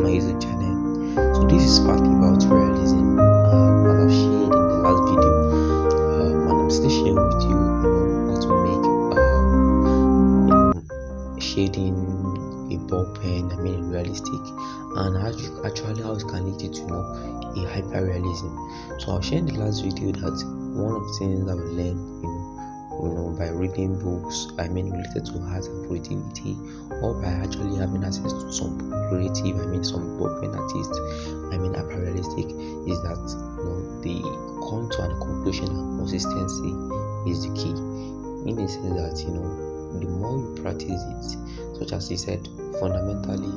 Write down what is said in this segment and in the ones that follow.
my YouTube channel. So this is partly about realism, as I've shared in the last video, and I'm still sharing with you, how to make shading a ball pen, realistic, and actually how it can lead you to a hyper realism. So I'll share in the last video that one of the things I will learn, by reading books, related to art and creativity, or by actually having access to some creative, some ball pen artists, hyper realistic, is that the come to a conclusion and consistency is the key. In the sense that the more you practice it, such as he said, fundamentally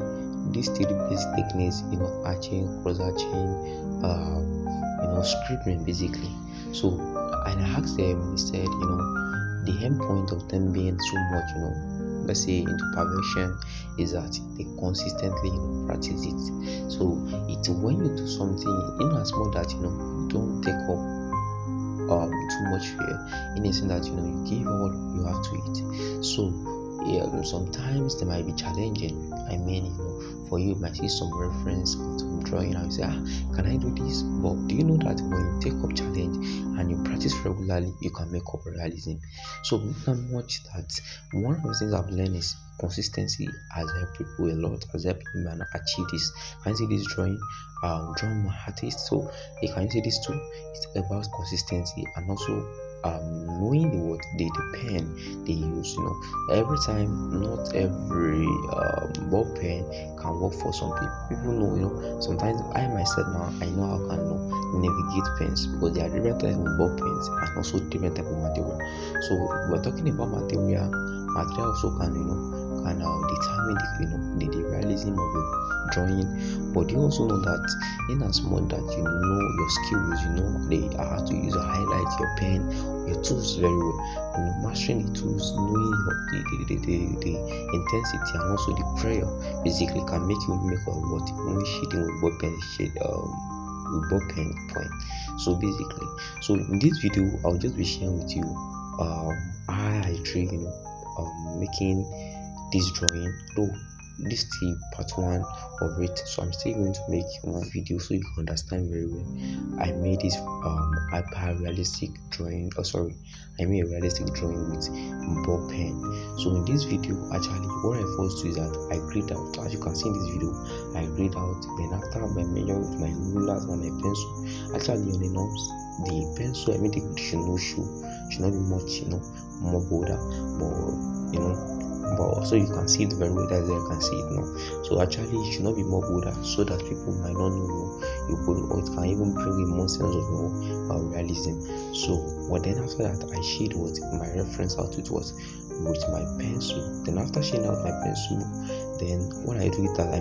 these three basic techniques, arching, cross arching, scribbling basically. So and I asked them, he said, the end point of them being so much, let's say into perfection, is that they consistently practice it. So it's when you do something, as much that don't take up too much fear, in a sense that you give all you have to it. So sometimes they might be challenging. For you might see some reference of some drawing and you say, can I do this? But do you know that when you take up challenge and you practice regularly, you can make up realism? So not much that one of the things I've learned is consistency has helped people a lot, has helped me achieve this. Can you see this drawing? Drawing artist. So you can see this too. It's about consistency and also knowing the pen they use. Every time, not every ball pen can work for some people. People know, sometimes I myself now I know how I can navigate pens, because there are different types of ball pens and also different type of material. So we're talking about material also can determine the realism of your drawing. But you also know that in as much that you know your skills, how to use a highlight, your pen, your tools very well, mastering the tools, knowing the intensity and also the prayer basically can make you make what when shading with ball pen point. So basically, in this video I'll just be sharing with you how I try making this drawing. Though this is the part 1 of it, so I'm still going to make one video so you can understand very well. I made this hyper realistic drawing. I made a realistic drawing with ball pen. So in this video, actually what I first do is that I grade out. As you can see in this video, I grade out, then after I measure with my rulers and my pencil. Actually on the norms, the pencil the should not be much more bolder, but so you can see it very well. That's how you can see it now. So actually it should not be more bolder, so that people might not know you could, or it can even bring a more sense of realism. So then after that, I shade what my reference output was with my pencil. Then after shading out my pencil, then what I do is that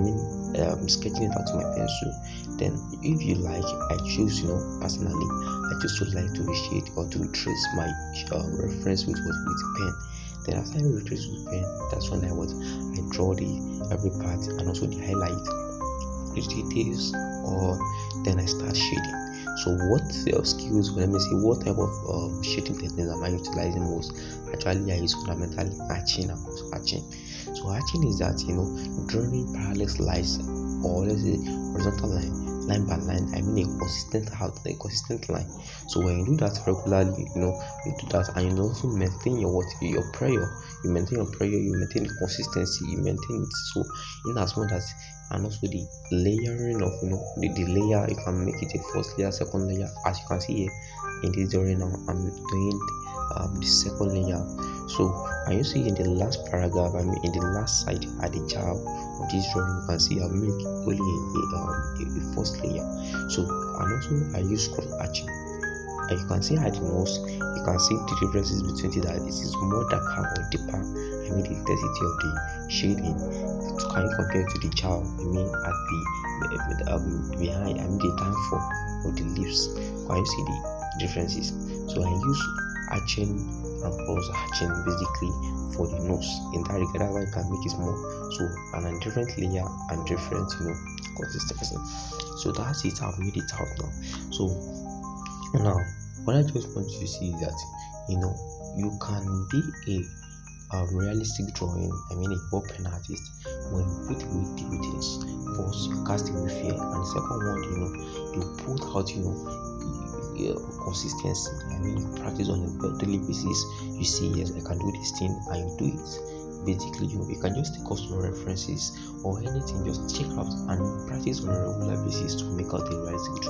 sketching it out with my pencil. Then if you like, I choose personally I choose to shade or to retrace my reference with pen. Then after I retrace with pen, that's when I draw every part and also the highlight, the details, or then I start shading. So what skills, let me see what type of shading techniques am I utilizing most? Actually I use fundamentally arching and cross arching. So arching is that drawing parallel lines, or let's say horizontal line by line, a consistent line. So when you do that regularly, you do that, and you also maintain your prayer, you maintain the consistency, you maintain it. So in as much as, and also the layering of the layer, you can make it a first layer, second layer. As you can see here in this drawing now, I'm doing the second layer. So and you see in the last paragraph, in the last side at the job of this drawing, you can see I've made only a first layer. So and also I use cross arching. As you can see at the most, you can see the differences between that this is more darker or deeper. The intensity of the shading. Can you compare to the child? At the behind, the downfall of the lips. Can you see the differences? So I use arching and cross arching basically for the nose. In that regard, that's why I can make it more and a different layer and different consistency. So that's it. I've made it out now. So now what I just want you to see is that you can be a realistic drawing, I mean a ball pen artist, when you put away difficulties, first you cast away fear, and the second one, you put out, consistency. I mean, you practice on a daily basis. You see, yes, I can do this thing, and you do it. Basically, you can just take custom references or anything, just check out and practice on a regular basis to make out a realistic drawing.